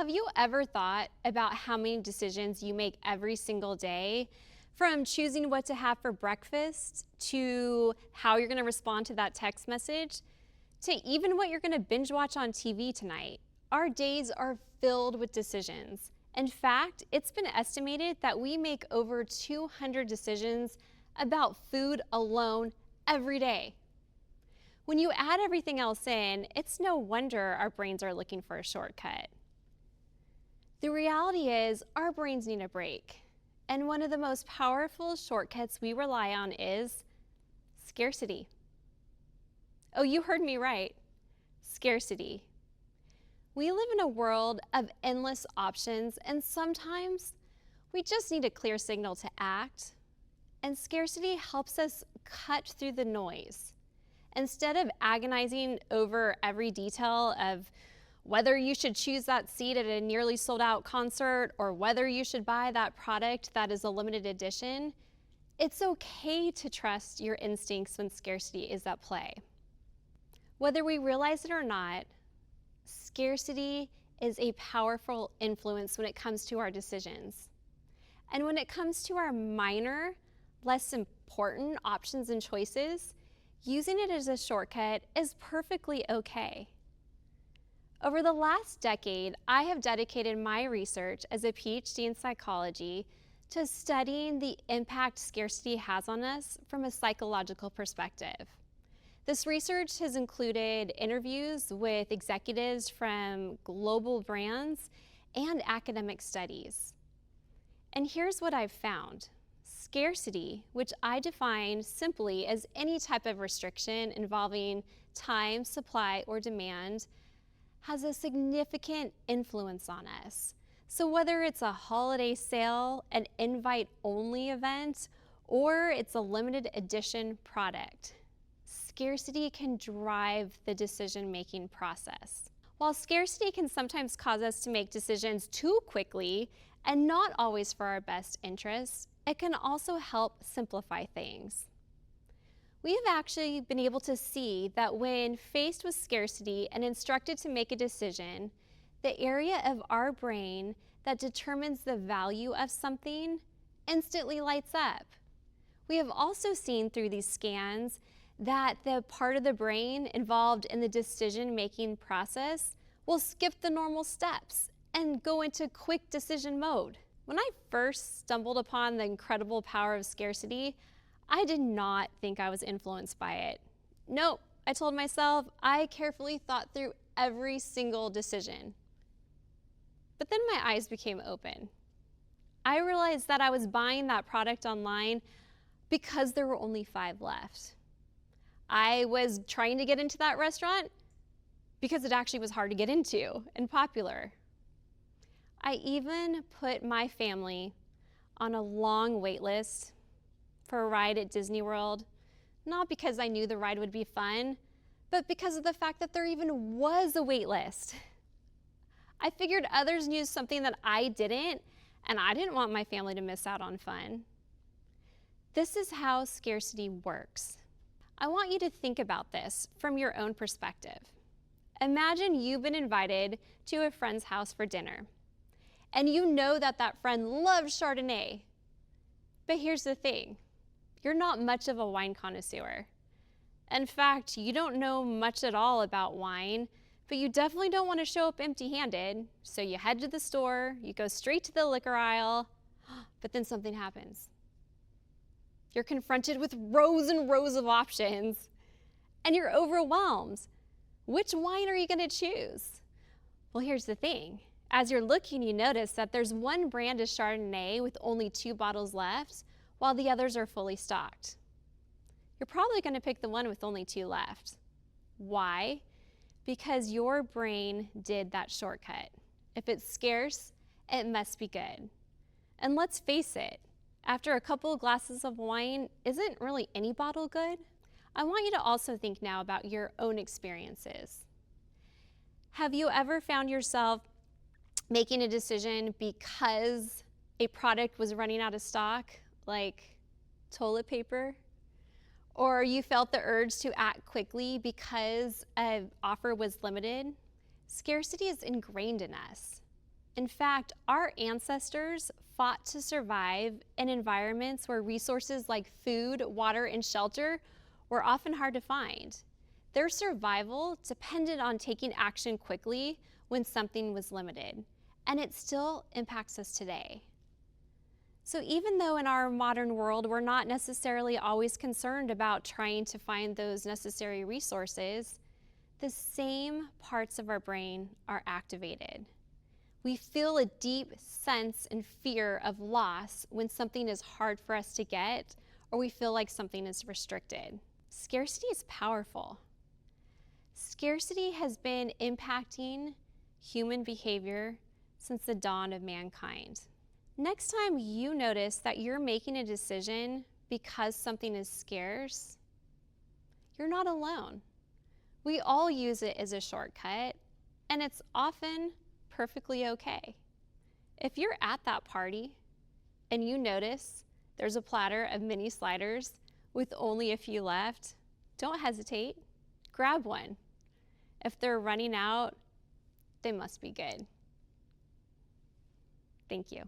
Have you ever thought about how many decisions you make every single day, from choosing what to have for breakfast, to how you're going to respond to that text message, to even what you're going to binge watch on TV tonight? Our days are filled with decisions. In fact, it's been estimated that we make over 200 decisions about food alone every day. When you add everything else in, it's no wonder our brains are looking for a shortcut. The reality is, our brains need a break. And one of the most powerful shortcuts we rely on is scarcity. Oh, you heard me right. Scarcity. We live in a world of endless options, and sometimes we just need a clear signal to act. And scarcity helps us cut through the noise. Instead of agonizing over every detail of whether you should choose that seat at a nearly sold out concert or whether you should buy that product that is a limited edition, it's okay to trust your instincts when scarcity is at play. Whether we realize it or not, scarcity is a powerful influence when it comes to our decisions. And when it comes to our minor, less important options and choices, using it as a shortcut is perfectly okay. Over the last decade, I have dedicated my research as a PhD in psychology to studying the impact scarcity has on us from a psychological perspective. This research has included interviews with executives from global brands and academic studies. And here's what I've found. Scarcity, which I define simply as any type of restriction involving time, supply, or demand, has a significant influence on us. So whether it's a holiday sale, an invite-only event, or it's a limited edition product, scarcity can drive the decision-making process. While scarcity can sometimes cause us to make decisions too quickly and not always for our best interests, it can also help simplify things. We have actually been able to see that when faced with scarcity and instructed to make a decision, the area of our brain that determines the value of something instantly lights up. We have also seen through these scans that the part of the brain involved in the decision-making process will skip the normal steps and go into quick decision mode. When I first stumbled upon the incredible power of scarcity, I did not think I was influenced by it. Nope, I told myself I carefully thought through every single decision. But then my eyes became open. I realized that I was buying that product online because there were only 5 left. I was trying to get into that restaurant because it actually was hard to get into and popular. I even put my family on a long wait list for a ride at Disney World, not because I knew the ride would be fun, but because of the fact that there even was a wait list. I figured others knew something that I didn't, and I didn't want my family to miss out on fun. This is how scarcity works. I want you to think about this from your own perspective. Imagine you've been invited to a friend's house for dinner, and you know that that friend loves Chardonnay. But here's the thing. You're not much of a wine connoisseur. In fact, you don't know much at all about wine, but you definitely don't want to show up empty-handed. So you head to the store, you go straight to the liquor aisle, but then something happens. You're confronted with rows and rows of options, and you're overwhelmed. Which wine are you going to choose? Well, here's the thing. As you're looking, you notice that there's one brand of Chardonnay with only 2 bottles left, while the others are fully stocked. You're probably going to pick the one with only 2 left. Why? Because your brain did that shortcut. If it's scarce, it must be good. And let's face it, after a couple of glasses of wine, isn't really any bottle good? I want you to also think now about your own experiences. Have you ever found yourself making a decision because a product was running out of stock, like toilet paper? Or you felt the urge to act quickly because an offer was limited? Scarcity is ingrained in us. In fact, our ancestors fought to survive in environments where resources like food, water, and shelter were often hard to find. Their survival depended on taking action quickly when something was limited, and it still impacts us today. So even though in our modern world we're not necessarily always concerned about trying to find those necessary resources, the same parts of our brain are activated. We feel a deep sense and fear of loss when something is hard for us to get, or we feel like something is restricted. Scarcity is powerful. Scarcity has been impacting human behavior since the dawn of mankind. Next time you notice that you're making a decision because something is scarce, you're not alone. We all use it as a shortcut, and it's often perfectly okay. If you're at that party and you notice there's a platter of mini sliders with only a few left, don't hesitate. Grab one. If they're running out, they must be good. Thank you.